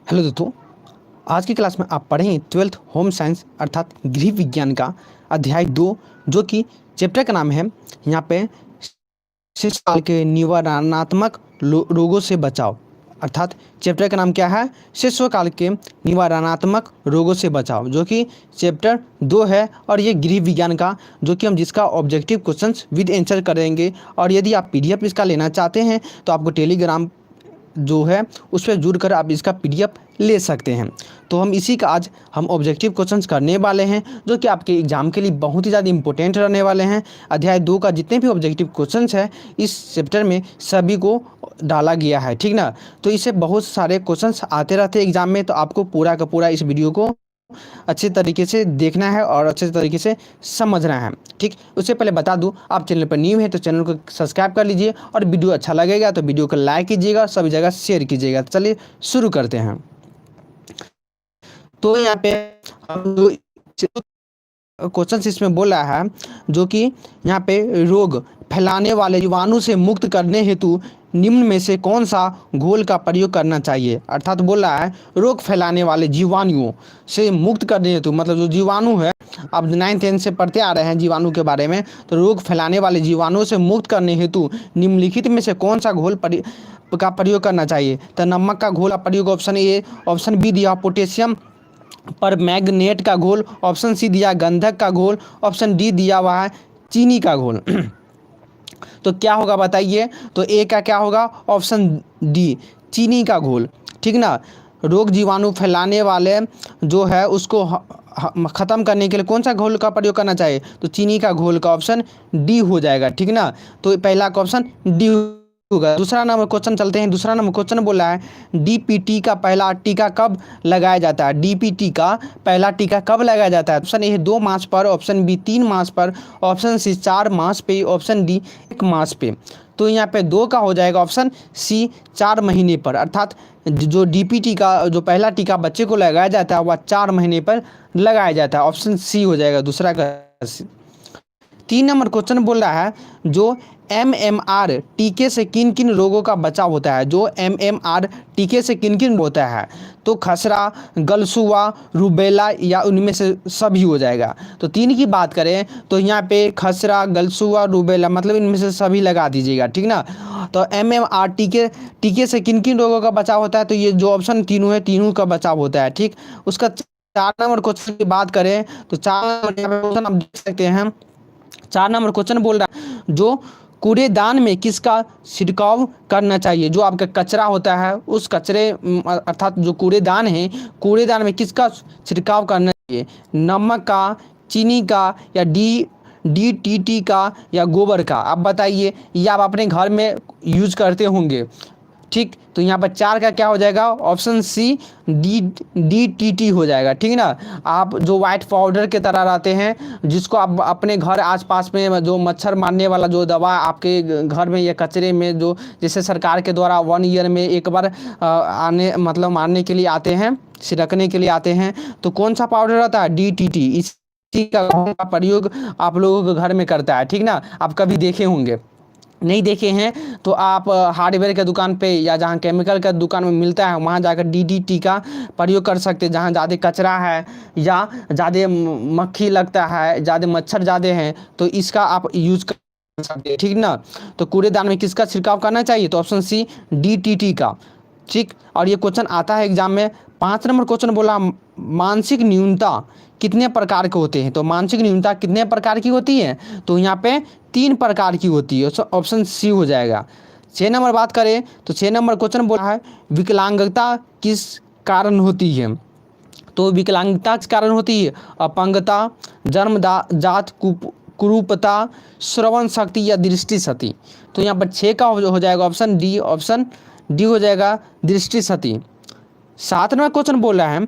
Hello दोस्तों। आज की क्लास में आप पढ़ेंगे ट्वेल्थ होम साइंस अर्थात गृह विज्ञान का अध्याय 2, जो कि चैप्टर का नाम है यहाँ पे शिशुपाल के निवारणात्मक रोगों से बचाव। अर्थात चैप्टर का नाम क्या है? शिशुकाल के निवारणात्मक रोगों से बचाव, जो कि चैप्टर 2 है। और ये गृह विज्ञान का जो कि हम जिसका ऑब्जेक्टिव क्वेश्चंस विद आंसर करेंगे। और यदि आप पीडीएफ इसका लेना चाहते हैं तो आपको टेलीग्राम जो है उस पर जुड़कर आप इसका पीडीएफ ले सकते हैं। तो हम इसी का आज हम ऑब्जेक्टिव क्वेश्चंस करने वाले हैं, जो कि आपके एग्जाम के लिए बहुत ही ज़्यादा इंपॉर्टेंट रहने वाले हैं। अध्याय 2 का जितने भी ऑब्जेक्टिव क्वेश्चंस है इस चैप्टर में सभी को डाला गया है, ठीक ना। तो इससे बहुत सारे क्वेश्चंस आते रहते हैं एग्जाम में, तो आपको पूरा का पूरा इस वीडियो को अच्छे तरीके से देखना है और अच्छे तरीके से समझना है, ठीक। उससे पहले बता दूं, आप चैनल पर न्यू है तो चैनल को सब्सक्राइब कर लीजिए, और वीडियो अच्छा लगेगा तो वीडियो को लाइक कीजिएगा, सभी जगह शेयर कीजिएगा। चलिए शुरू करते हैं। तो यहाँ पे हम क्वेश्चन इसमें बोला है, जो कि यहाँ पे रोग फैलाने वाले जीवाणु से मुक्त करने हेतु निम्न में से कौन सा घोल का प्रयोग करना चाहिए। अर्थात बोल रहा है रोग फैलाने वाले जीवाणुओं से मुक्त करने हेतु, मतलब जो जीवाणु है, अब 9th-10th से पढ़ते आ रहे हैं जीवाणु के बारे में, तो रोग फैलाने वाले जीवाणुओं से मुक्त करने हेतु निम्नलिखित में से कौन सा घोल का प्रयोग करना चाहिए। तो नमक का घोल का प्रयोग ऑप्शन ए, ऑप्शन बी दिया पोटेशियम पर मैग्नेट का घोल, ऑप्शन सी दिया गंधक का घोल, ऑप्शन डी दिया हुआ है चीनी का घोल। तो क्या होगा बताइए? तो ए का क्या होगा? ऑप्शन डी चीनी का घोल, ठीक ना। रोग जीवाणु फैलाने वाले जो है उसको ख़त्म करने के लिए कौन सा घोल का प्रयोग करना चाहिए? तो चीनी का घोल का ऑप्शन डी हो जाएगा, ठीक ना। तो पहला का ऑप्शन डी होगा। दूसरा नंबर क्वेश्चन चलते हैं। दूसरा नंबर क्वेश्चन बोल रहा है डीपीटी का पहला टीका कब लगाया जाता है। डीपीटी का पहला टीका कब लगाया जाता है? ऑप्शन ए 2 मास पर, ऑप्शन बी 3 मास पर, ऑप्शन सी 4 मास पे, ऑप्शन डी 1 मास पे। तो यहाँ पे 2 का हो जाएगा ऑप्शन सी 4 महीने पर। अर्थात जो डीपीटी का जो पहला टीका बच्चे को लगाया जाता है वह 4 महीने पर लगाया जाता है। ऑप्शन सी हो जाएगा दूसरा का। 3 नंबर क्वेश्चन बोल रहा है जो MMR टीके से किन किन रोगों का बचाव होता है। जो MMR टीके से किन किन होता है? तो खसरा, गलसुआ, रूबेला या उनमें से सभी हो जाएगा। तो 3 की बात करें तो यहाँ पे खसरा, गलसुआ, रूबेला, मतलब इनमें से सभी लगा दीजिएगा, ठीक ना। तो MMR टीके से किन किन रोगों का बचाव होता है? तो ये जो ऑप्शन तीनों है तीनों का बचाव होता है, ठीक। उसका 4 नंबर क्वेश्चन की बात करें तो 4 नंबर क्वेश्चन आप देख सकते हैं। 4 नंबर क्वेश्चन बोल रहा है जो कूड़ेदान में किसका छिड़काव करना चाहिए। जो आपका कचरा होता है उस कचरे अर्थात जो कूड़ेदान है, कूड़ेदान में किसका छिड़काव करना चाहिए? नमक का, चीनी का, या DDT का, या गोबर का? आप बताइए, ये आप अपने घर में यूज करते होंगे, ठीक। तो यहाँ पर 4 का क्या हो जाएगा? ऑप्शन सी DDT हो जाएगा, ठीक ना। आप जो वाइट पाउडर के तरह रहते हैं, जिसको आप अपने घर आसपास में जो मच्छर मारने वाला जो दवा आपके घर में या कचरे में, जो जैसे सरकार के द्वारा 1 ईयर में एक बार आने मतलब मारने के लिए आते हैं, छिड़कने के लिए आते हैं, तो कौन सा पाउडर रहता है? DDT। इसी का प्रयोग आप लोगों के घर में करता है, ठीक ना। आप कभी देखे होंगे, नहीं देखे हैं तो आप हार्डवेयर के दुकान पे या जहाँ केमिकल का दुकान में मिलता है वहाँ जाकर DDT का प्रयोग कर सकते हैं। जहाँ ज़्यादा कचरा है या ज़्यादा मक्खी लगता है, ज़्यादा मच्छर ज़्यादा हैं, तो इसका आप यूज़ कर सकते हैं, ठीक ना। तो कूड़ेदान में किसका छिड़काव करना चाहिए? तो ऑप्शन सी DDT का, ठीक। और ये क्वेश्चन आता है एग्जाम में। 5 नंबर क्वेश्चन बोला मानसिक न्यूनता कितने प्रकार के होते हैं। तो मानसिक न्यूनता कितने प्रकार की होती है? तो यहाँ पे 3 प्रकार की होती है, ऑप्शन सी हो जाएगा। 6 नंबर बात करें तो 6 नंबर क्वेश्चन बोला है विकलांगता किस कारण होती है। तो विकलांगता किस कारण होती है? अपंगता, जन्मजात कुरूपता, श्रवण शक्ति या दृष्टि क्षति। तो यहाँ पर 6 का हो जाएगा ऑप्शन डी, ऑप्शन डी हो जाएगा दृष्टि क्षति। 7 नंबर क्वेश्चन बोल रहा है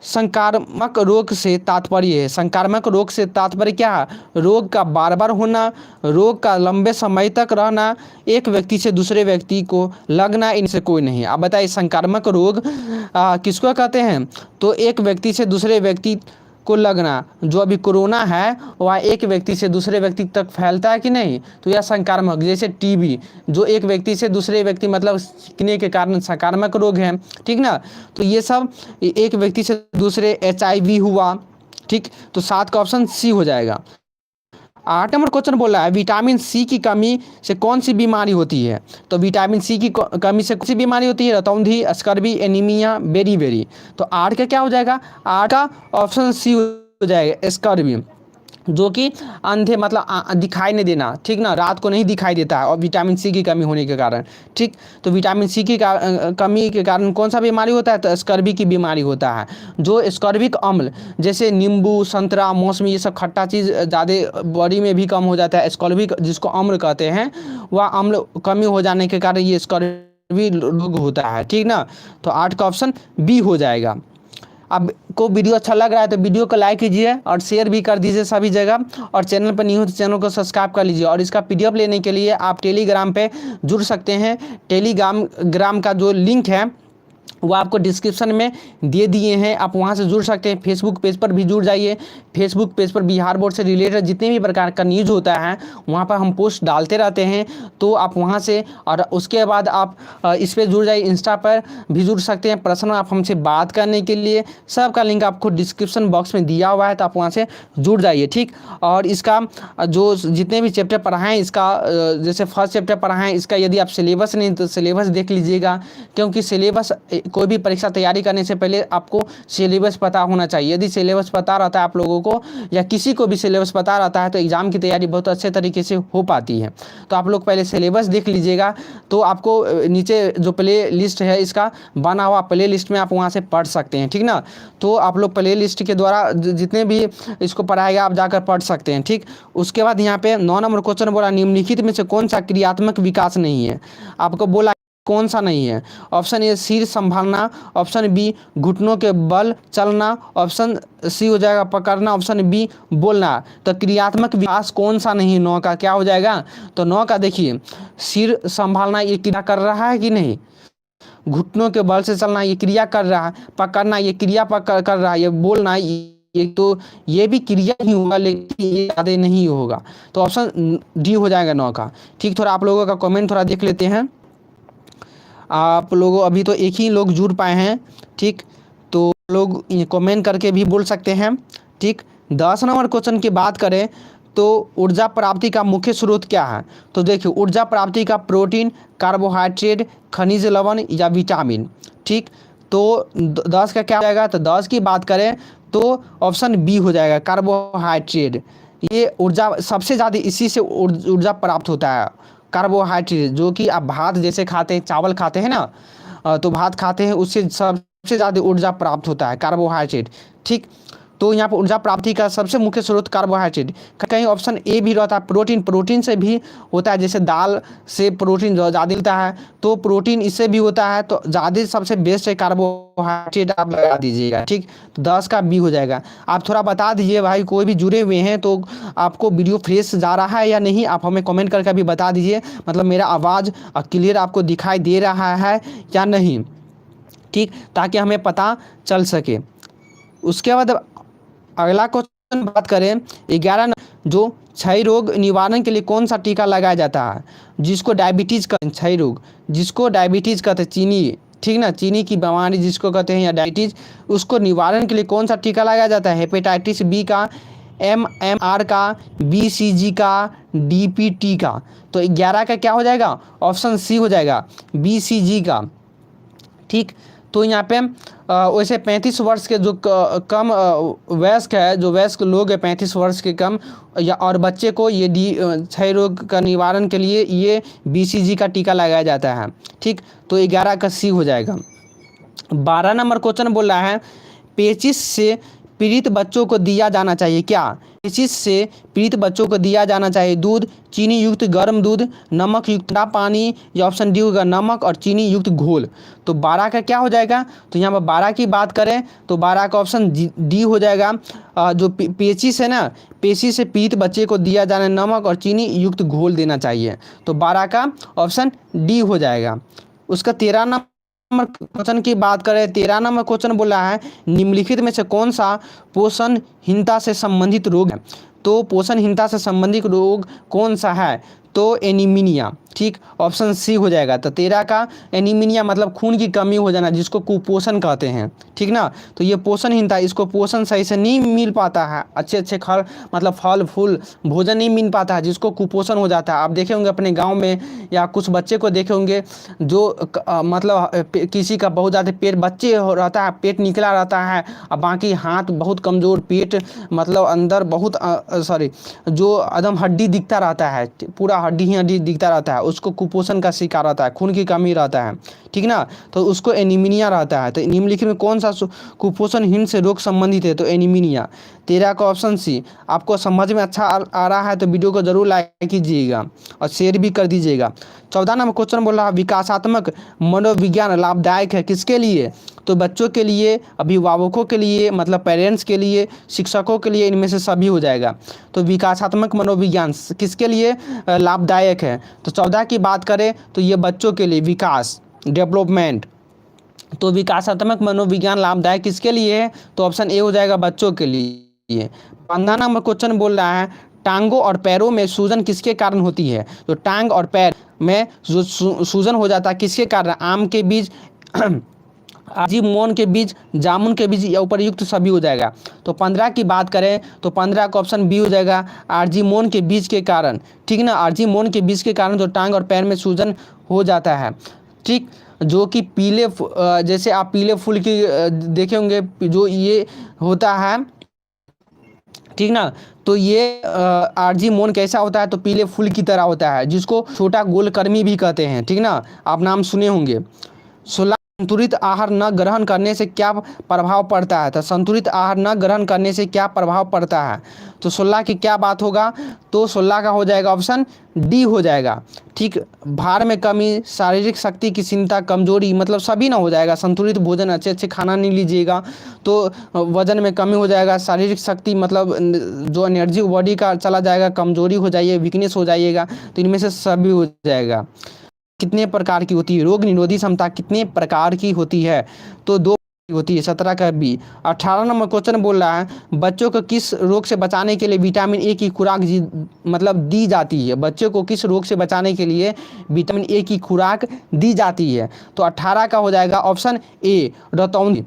संक्रामक रोग से तात्पर्य है। संक्रामक रोग से तात्पर्य क्या है? रोग का बार बार होना, रोग का लंबे समय तक रहना, एक व्यक्ति से दूसरे व्यक्ति को लगना, इनसे कोई नहीं। आप बताइए संक्रामक रोग किसको कहते हैं? तो एक व्यक्ति से दूसरे व्यक्ति को लगना, जो अभी कोरोना है वह एक व्यक्ति से दूसरे व्यक्ति तक फैलता है कि नहीं, तो यह संक्रामक, जैसे टीबी जो एक व्यक्ति से दूसरे व्यक्ति मतलब छींकने के कारण संक्रामक रोग है, ठीक ना। तो ये सब एक व्यक्ति से दूसरे, HIV हुआ, ठीक। तो 7 का ऑप्शन सी हो जाएगा। 8 नंबर क्वेश्चन बोल रहा है विटामिन सी की कमी से कौन सी बीमारी होती है। तो विटामिन सी की कमी से कौन सी बीमारी होती है, रतौंधी, स्कर्वी, एनीमिया, बेरी। तो 8 का क्या हो जाएगा, 8 का ऑप्शन सी हो जाएगा, स्कर्वी, जो कि अंधे मतलब दिखाई नहीं देना, ठीक ना, रात को नहीं दिखाई देता है और विटामिन सी की कमी होने के कारण, ठीक। तो विटामिन सी की कमी के कारण कौन सा बीमारी होता है, तो स्कर्वी की बीमारी होता है। जो स्कर्विक अम्ल जैसे नींबू, संतरा, मौसमी, ये सब खट्टा चीज़ ज़्यादा बॉडी में भी कम हो जाता है, स्कर्विक जिसको अम्ल कहते हैं, वह अम्ल कमी हो जाने के कारण ये स्कर्वी रोग होता है, ठीक ना। तो 8 का ऑप्शन बी हो जाएगा। अब को वीडियो अच्छा लग रहा है तो वीडियो को लाइक कीजिए और शेयर भी कर दीजिए सभी जगह, और चैनल पर न्यू हो तो चैनल को सब्सक्राइब कर लीजिए। और इसका PDF लेने के लिए आप टेलीग्राम पे जुड़ सकते हैं। टेलीग्राम का जो लिंक है वो आपको डिस्क्रिप्शन में दे दिए हैं, आप वहां से जुड़ सकते हैं। फेसबुक पेज पर भी जुड़ जाइए। फेसबुक पेज पर बिहार बोर्ड से रिलेटेड जितने भी प्रकार का न्यूज़ होता है वहां पर हम पोस्ट डालते रहते हैं, तो आप वहां से, और उसके बाद आप इस पर जुड़ जाइए। इंस्टा पर भी जुड़ सकते हैं। पर्सनल आप हमसे बात करने के लिए सबका लिंक आपको डिस्क्रिप्शन बॉक्स में दिया हुआ है, तो आप वहाँ से जुड़ जाइए, ठीक। और इसका जो जितने भी चैप्टर पढ़ाएँ, इसका जैसे फर्स्ट चैप्टर पढ़ाएँ, इसका यदि आप सिलेबस नहीं तो सिलेबस देख लीजिएगा, क्योंकि सिलेबस कोई भी परीक्षा तैयारी करने से पहले आपको सिलेबस पता होना चाहिए। यदि सिलेबस पता रहता है आप लोगों को, या किसी को भी सिलेबस पता रहता है, तो एग्ज़ाम की तैयारी बहुत अच्छे तरीके से हो पाती है। तो आप लोग पहले सिलेबस देख लीजिएगा, तो आपको नीचे जो प्ले लिस्ट है इसका बना हुआ प्ले लिस्ट में आप वहाँ से पढ़ सकते हैं, ठीक ना। तो आप लोग प्ले लिस्ट के द्वारा जितने भी इसको पढ़ाएगा आप जाकर पढ़ सकते हैं, ठीक। उसके बाद यहाँ पे 9 नंबर क्वेश्चन बोला निम्नलिखित में से कौन सा क्रियात्मक विकास नहीं है। आपको बोला कौन सा नहीं है। ऑप्शन ए सिर संभालना, ऑप्शन बी घुटनों के बल चलना, ऑप्शन सी हो जाएगा पकड़ना, ऑप्शन बी बोलना। तो क्रियात्मक विकास कौन सा नहीं, 9 का क्या हो जाएगा। तो 9 का देखिए, सिर संभालना ये क्रिया कर रहा है कि नहीं, घुटनों के बल से चलना ये क्रिया कर रहा है, पकड़ना ये क्रिया पकड़ कर रहा है, ये बोलना ये तो ये भी क्रिया ही होगा, लेकिन ये ज़्यादा नहीं होगा। तो ऑप्शन डी हो जाएगा 9 का, ठीक। थोड़ा आप लोगों का कमेंट थोड़ा देख लेते हैं। आप लोगों अभी तो एक ही लोग जुड़ पाए हैं, ठीक। तो लोग कमेंट करके भी बोल सकते हैं, ठीक। 10 नंबर क्वेश्चन की बात करें तो ऊर्जा प्राप्ति का मुख्य स्रोत क्या है। तो देखिए ऊर्जा प्राप्ति का प्रोटीन, कार्बोहाइड्रेट, खनिज लवण या विटामिन, ठीक। तो 10 का क्या हो जाएगा। तो 10 की बात करें तो ऑप्शन बी हो जाएगा, कार्बोहाइड्रेट। ये ऊर्जा सबसे ज़्यादा इसी से ऊर्जा प्राप्त होता है, कार्बोहाइड्रेट। जो कि आप भात जैसे खाते हैं, चावल खाते हैं ना, तो भात खाते हैं उससे सबसे ज़्यादा ऊर्जा प्राप्त होता है कार्बोहाइड्रेट, ठीक। तो यहाँ पर ऊर्जा प्राप्ति का सबसे मुख्य स्रोत कार्बोहाइड्रेट। कहीं ऑप्शन ए भी रहता है प्रोटीन से भी होता है, जैसे दाल से प्रोटीन ज़्यादा मिलता है, तो प्रोटीन इससे भी होता है। तो ज़्यादा सबसे बेस्ट है कार्बोहाइड्रेट, आप लगा दीजिएगा, ठीक। तो 10 का बी हो जाएगा। आप थोड़ा बता दीजिए भाई, कोई भी जुड़े हुए हैं तो आपको वीडियो फ्रेश जा रहा है या नहीं, आप हमें कमेंट करके भी बता दीजिए, मतलब मेरा आवाज़ क्लियर आपको दिखाई दे रहा है या नहीं, ठीक, ताकि हमें पता चल सके। उसके बाद अगला क्वेश्चन बात करें 11, जो क्षय रोग निवारण के लिए कौन सा टीका लगाया जाता है। जिसको डायबिटीज़ कहते हैं, क्षय रोग जिसको डायबिटीज़ कहते हैं, चीनी, ठीक ना, चीनी की बीमारी जिसको कहते हैं या डायबिटीज़, उसको निवारण के लिए कौन सा टीका लगाया जाता है। हेपेटाइटिस बी का, MMR का, BCG का, DPT का। तो 11 का क्या हो जाएगा, ऑप्शन सी हो जाएगा, BCG का, ठीक। तो यहाँ पे वैसे 35 वर्ष के जो कम वयस्क है, जो वयस्क लोग हैं 35 वर्ष के कम या और बच्चे को ये क्षय रोग का निवारण के लिए ये BCG का टीका लगाया जाता है, ठीक। तो 11 का सी हो जाएगा। 12 नंबर क्वेश्चन बोल रहा है पेचिश से पीड़ित बच्चों को दिया जाना चाहिए क्या। पेचिश से पीड़ित बच्चों को दिया जाना चाहिए दूध, चीनी युक्त गर्म दूध, नमक युक्त ठंडा पानी, या ऑप्शन डी होगा नमक और चीनी युक्त घोल। तो 12 का क्या हो जाएगा। तो यहाँ पर 12 की बात करें तो 12 का ऑप्शन डी हो जाएगा। जो पेचिश है ना, पेचिश से पीड़ित बच्चे को दिया जाना नमक और चीनी युक्त घोल देना चाहिए। तो 12 का ऑप्शन डी हो जाएगा। उसका 13 नंबर नंबर क्वेश्चन की बात करें, 13 नंबर क्वेश्चन बोला है निम्नलिखित में से कौन सा पोषणहीनता से संबंधित रोग है। तो पोषणहीनता से संबंधित रोग कौन सा है, तो एनीमिनिया। ठीक, ऑप्शन सी हो जाएगा। तो 13 का एनीमिनिया मतलब खून की कमी हो जाना, जिसको कुपोषण कहते हैं। ठीक ना, तो ये पोषणहीनता, इसको पोषण सही से नहीं मिल पाता है, अच्छे अच्छे मतलब फल फूल भोजन नहीं मिल पाता है, जिसको कुपोषण हो जाता है। आप देखे होंगे अपने गांव में या कुछ बच्चे को देखे होंगे जो मतलब किसी का बहुत ज़्यादा पेट बच्चे रहता है, पेट निकला रहता है, और बाकी हाथ बहुत कमज़ोर, पेट मतलब अंदर बहुत सॉरी जो एकदम हड्डी दिखता रहता है, पूरा हड्डी ही हड्डी दिखता रहता है, उसको कुपोषण का शिकार रहता है, खून की कमी रहता है। ठीक ना, तो उसको एनीमिनिया रहता है। तो निम्नलिखित में कौन सा कुपोषणहीन से रोग संबंधित है, तो एनीमिनिया। 13 का ऑप्शन सी। आपको समझ में अच्छा आ रहा है तो वीडियो को जरूर लाइक कीजिएगा और शेयर भी कर दीजिएगा। 14 नंबर क्वेश्चन बोल रहा है विकासात्मक मनोविज्ञान लाभदायक है किसके लिए, तो बच्चों के लिए, अभिभावकों के लिए, मतलब पेरेंट्स के लिए, शिक्षकों के लिए, इनमें से सभी हो जाएगा। तो विकासात्मक मनोविज्ञान किसके लिए लाभदायक है, तो 14 की बात करें तो ये बच्चों के लिए, विकास डेवलपमेंट। तो विकासात्मक मनोविज्ञान लाभदायक किसके लिए है, तो ऑप्शन ए हो जाएगा, बच्चों के लिए। 15 नंबर क्वेश्चन बोल रहा है टांगों और पैरों में सूजन किसके कारण होती है, तो टांग और पैर में जो सूजन हो जाता है किसके कारण, आम के बीज आजी मोन के बीज, जामुन के बीज, या उपरयुक्त सभी हो जाएगा। तो 15 की बात करें तो 15 का ऑप्शन बी हो जाएगा, आरजी मोन के बीज के कारण। ठीक ना, आरजी मोन के बीज के कारण जो टांग और पैर में सूजन हो जाता है। ठीक, जो कि पीले जैसे आप पीले फूल की देखे होंगे जो ये होता है। ठीक ना, तो ये आरजी मोन कैसा होता है, तो पीले फूल की तरह होता है, जिसको छोटा गोलकर्मी भी कहते हैं। ठीक ना, आप नाम सुने होंगे। 16 संतुलित आहार न ग्रहण करने से क्या प्रभाव पड़ता है, तो संतुलित आहार न ग्रहण करने से क्या प्रभाव पड़ता है, तो 16 की क्या बात होगा, तो 16 का हो जाएगा ऑप्शन डी हो जाएगा। ठीक, भार में कमी, शारीरिक शक्ति की चिंता, कमजोरी, मतलब सभी ना हो जाएगा। संतुलित भोजन, अच्छे अच्छे खाना नहीं लीजिएगा तो वजन में कमी हो जाएगा, शारीरिक शक्ति मतलब जो एनर्जी बॉडी का चला जाएगा, कमजोरी हो जाइए, वीकनेस हो जाइएगा, तो इनमें से सभी हो जाएगा। कितने प्रकार की होती है, रोग निरोधी क्षमता कितने प्रकार की होती है, तो 2 होती है। 17 का बी। 18 नंबर क्वेश्चन बोल रहा है बच्चों को किस रोग से बचाने के लिए विटामिन ए की खुराक मतलब दी जाती है, बच्चों को किस रोग से बचाने के लिए विटामिन ए की खुराक दी जाती है, तो 18 का हो जाएगा ऑप्शन ए, रतौंधी।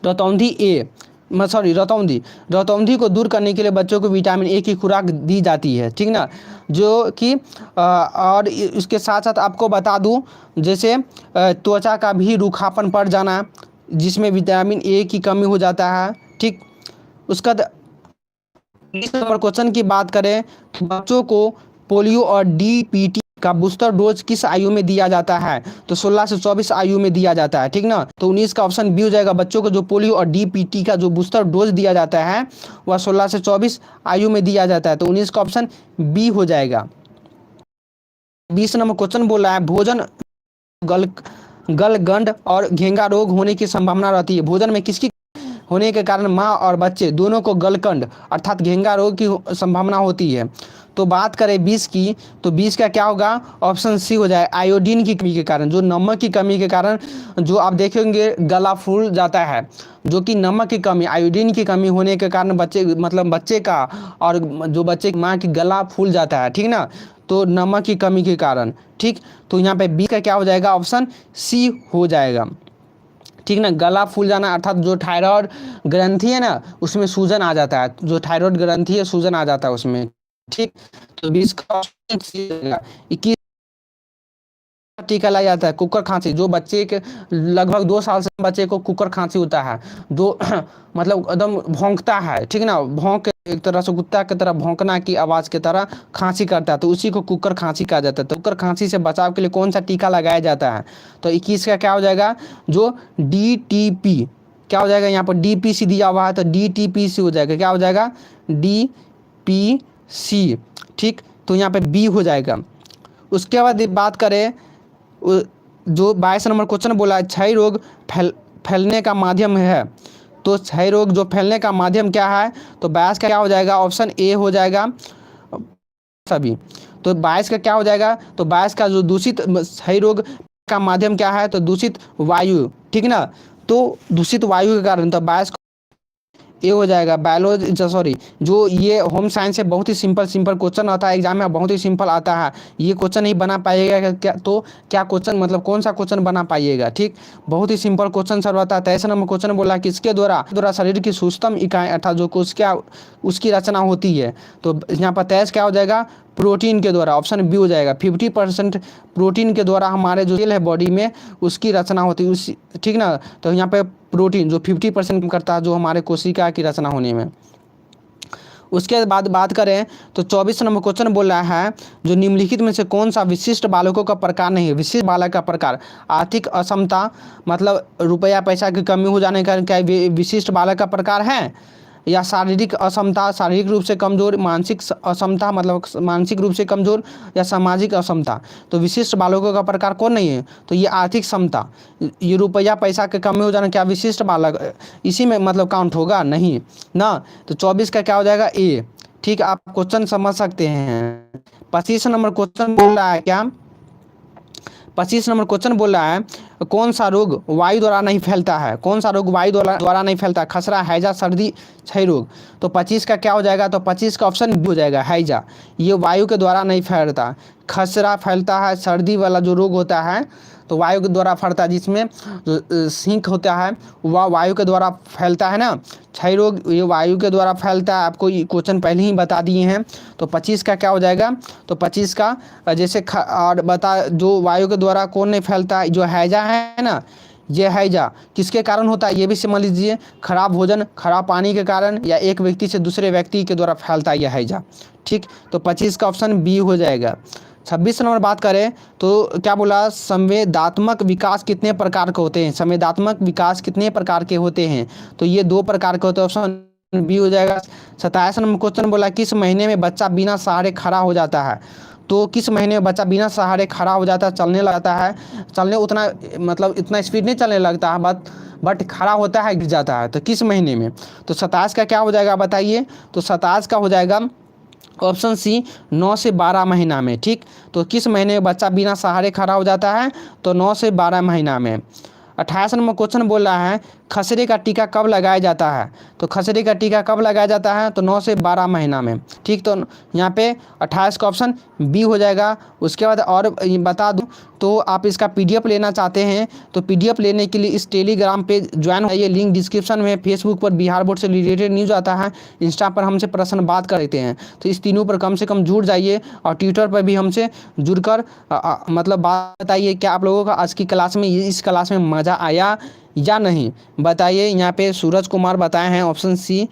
रतौंधी ए, सॉरी रतौंधी को दूर करने के लिए बच्चों को विटामिन ए की खुराक दी जाती है। ठीक ना, जो कि और इसके साथ साथ आपको बता दूं जैसे त्वचा का भी रूखापन पड़ जाना, जिसमें विटामिन ए की कमी हो जाता है। ठीक, उसका 20 नंबर क्वेश्चन की बात करें बच्चों को पोलियो और डीपीटी का बूस्टर डोज किस आयु में दिया जाता है, तो 16 से 24 आयु में दिया जाता है। ठीक ना, तो 19 का ऑप्शन बी हो जाएगा, बच्चों को जो पोलियो और डीपीटी का जो बूस्टर डोज दिया जाता है वह 16 से 24 आयु में दिया जाता है, तो 19 का ऑप्शन बी हो जाएगा। 20 नंबर क्वेश्चन बोल रहा है भोजन गलगंड और घेंगा रोग होने की संभावना रहती है, भोजन में किसकी होने के कारण माँ और बच्चे दोनों को गलकंड अर्थात घेंगा रोग की संभावना होती है। तो बात करें 20 की, तो 20 का क्या होगा, ऑप्शन सी हो जाए, आयोडीन की कमी के कारण, जो नमक की कमी के कारण जो आप देखेंगे गला फूल जाता है, जो कि नमक की कमी, आयोडीन की कमी होने के कारण बच्चे मतलब बच्चे का और जो बच्चे की माँ की गला फूल जाता है। ठीक ना, तो नमक की कमी के कारण। ठीक, तो यहाँ पे बी का क्या हो जाएगा, ऑप्शन सी हो जाएगा। ठीक ना, गला फूल जाना अर्थात जो थायराइड ग्रंथि है ना उसमें सूजन आ जाता है, जो थायराइड ग्रंथि है सूजन आ जाता है उसमें। ठीक, तो 20 का ऑप्शन सी हो जाएगा। 21 टीका लगाया जाता है कुकर खांसी, जो बच्चे के लगभग 2 साल से बच्चे को कुकर खांसी होता है, जो मतलब एकदम भौंकता है। ठीक ना, भौंक एक तरह से कुत्ता की तरह भौंकना की आवाज़ की तरह खांसी करता है, तो उसी को कुकर खांसी कहा जाता है। तो कुकर खांसी से बचाव के लिए कौन सा टीका लगाया जाता है, तो 21 का क्या हो जाएगा, जो DTP क्या हो जाएगा, यहाँ पर DPC दिया हुआ है तो DTPC हो जाएगा, क्या हो जाएगा, DPC। ठीक, तो यहाँ पे बी हो जाएगा। उसके बाद बात करें जो 22 नंबर क्वेश्चन बोला है क्षय रोग फैलने का माध्यम है, तो क्षय रोग जो फैलने का माध्यम क्या है, तो 22 का क्या हो जाएगा, ऑप्शन ए हो जाएगा सभी। तो 22 का क्या हो जाएगा, तो 22 का जो दूषित क्षय रोग का माध्यम क्या है, तो दूषित वायु, ठीक ना। तो दूषित वायु के कारण, तो बायस ये हो जाएगा बायोलॉजी, सॉरी, जो ये होम साइंस है, बहुत ही सिंपल क्वेश्चन आता है एग्जाम में, बहुत ही सिंपल आता है। ये क्वेश्चन नहीं बना पाइएगा क्या, तो क्या क्वेश्चन मतलब कौन सा क्वेश्चन बना पाइएगा, ठीक। बहुत ही सिंपल क्वेश्चन सर आता है। 23 नंबर क्वेश्चन बोला कि इसके द्वारा शरीर की सूक्ष्म इकाई अर्थात जो उसकी रचना होती है, तो यहाँ पर 23 क्या हो जाएगा, प्रोटीन के द्वारा, ऑप्शन बी हो जाएगा। 50% प्रोटीन के द्वारा हमारे जो सेल है बॉडी में उसकी रचना होती है, उसी, ठीक ना। तो यहाँ पे प्रोटीन जो 50% करता है जो हमारे कोशिका की रचना होने में। उसके बाद बात करें तो 24 नंबर क्वेश्चन बोल रहा है, जो निम्नलिखित में से कौन सा विशिष्ट बालकों का प्रकार नहीं है। विशिष्ट बालक का प्रकार, आर्थिक असमता, मतलब रुपया पैसा की कमी हो जाने का क्या विशिष्ट बालक का प्रकार है, या शारीरिक असमता, शारीरिक रूप से कमजोर, मानसिक असमता मतलब मानसिक रूप से कमजोर, या सामाजिक असमता। तो विशिष्ट बालकों का प्रकार कौन नहीं है, तो ये आर्थिक क्षमता, ये रुपया पैसा के कमी हो जाना क्या विशिष्ट बालक इसी में मतलब काउंट होगा नहीं ना। तो 24 का क्या हो जाएगा, ए, ठीक। आप क्वेश्चन समझ सकते हैं। 25 नंबर क्वेश्चन बोल रहा है क्या, 25 नंबर क्वेश्चन बोल रहा है, कौन सा रोग वायु द्वारा नहीं फैलता है, कौन सा रोग वायु द्वारा नहीं फैलता, खसरा, हैजा, सर्दी, क्षय रोग। तो 25 का क्या हो जाएगा, तो 25 का ऑप्शन बी हो जाएगा, हैजा। ये वायु के द्वारा नहीं फैलता। खसरा फैलता है, सर्दी वाला जो रोग होता है तो वायु के द्वारा फैलता है, जिसमें जो सिंक होता है वह वायु के द्वारा फैलता है ना। क्षय रोग ये वायु के द्वारा फैलता है, आपको ये क्वेश्चन पहले ही बता दिए हैं। तो 25 का क्या हो जाएगा, तो 25 का जैसे और बता, जो वायु के द्वारा कौन नहीं फैलता, जो हैजा है ना, ये हैजा किसके कारण होता है ये भी समझ लीजिए, खराब भोजन, खराब पानी के कारण, या एक व्यक्ति से दूसरे व्यक्ति के द्वारा फैलता है यह हैजा, ठीक। तो 25 का ऑप्शन बी हो जाएगा। 26 नंबर बात करें तो क्या बोला, संवेदात्मक विकास कितने प्रकार के होते हैं, संवेदात्मक विकास कितने प्रकार के होते हैं, तो ये 2 प्रकार के होते हैं, ऑप्शन बी हो जाएगा। 27 नंबर क्वेश्चन बोला, किस महीने में बच्चा बिना सहारे खड़ा हो जाता है, तो किस महीने में बच्चा बिना सहारे खड़ा हो जाता है, चलने लगता है, चलने उतना मतलब इतना स्पीड नहीं चलने लगता है, बट खड़ा होता है, गिर जाता है, तो किस महीने में। तो 27 का क्या हो जाएगा बताइए, तो 27 का हो जाएगा ऑप्शन सी, 9 से 12 महीना में, ठीक। तो किस महीने में बच्चा बिना सहारे खड़ा हो जाता है, तो 9 से 12 महीना में। 28 नंबर क्वेश्चन बोल रहा है, खसरे का टीका कब लगाया जाता है, तो खसरे का टीका कब लगाया जाता है, तो 9 से 12 महीना में, ठीक। तो यहाँ पे 28 का ऑप्शन बी हो जाएगा। उसके बाद और बता दूं तो आप इसका पीडीएफ लेना चाहते हैं तो पीडीएफ लेने के लिए इस टेलीग्राम पे ज्वाइन होइए, लिंक डिस्क्रिप्शन में। फेसबुक पर बिहार बोर्ड से रिलेटेड न्यूज़ आता है, इंस्टा पर हमसे प्रश्न बात करते हैं, तो इस तीनों पर कम से कम जुड़ जाइए, और ट्विटर पर भी हमसे जुड़कर मतलब बात बताइए क्या आप लोगों का आज की क्लास में, इस क्लास में मज़ा आया या नहीं, बताइए। यहाँ पे सूरज कुमार बताए हैं ऑप्शन सी,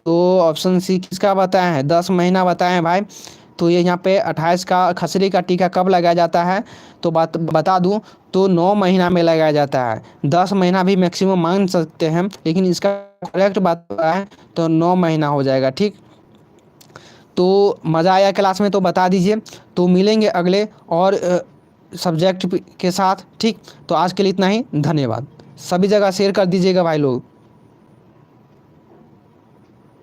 तो ऑप्शन सी किसका बताया है, 10 महीना बताए हैं भाई। तो ये यहाँ पे 28 का खसरे का टीका कब लगाया जाता है, तो बता दूं तो 9 महीना में लगाया जाता है। 10 महीना भी मैक्सिमम मान सकते हैं, लेकिन इसका करेक्ट बात है तो 9 महीना हो जाएगा, ठीक। तो मज़ा आया क्लास में तो बता दीजिए। तो मिलेंगे अगले और सब्जेक्ट के साथ, ठीक। तो आज के लिए इतना ही, धन्यवाद। सभी जगह शेयर कर दीजिएगा भाई लोग।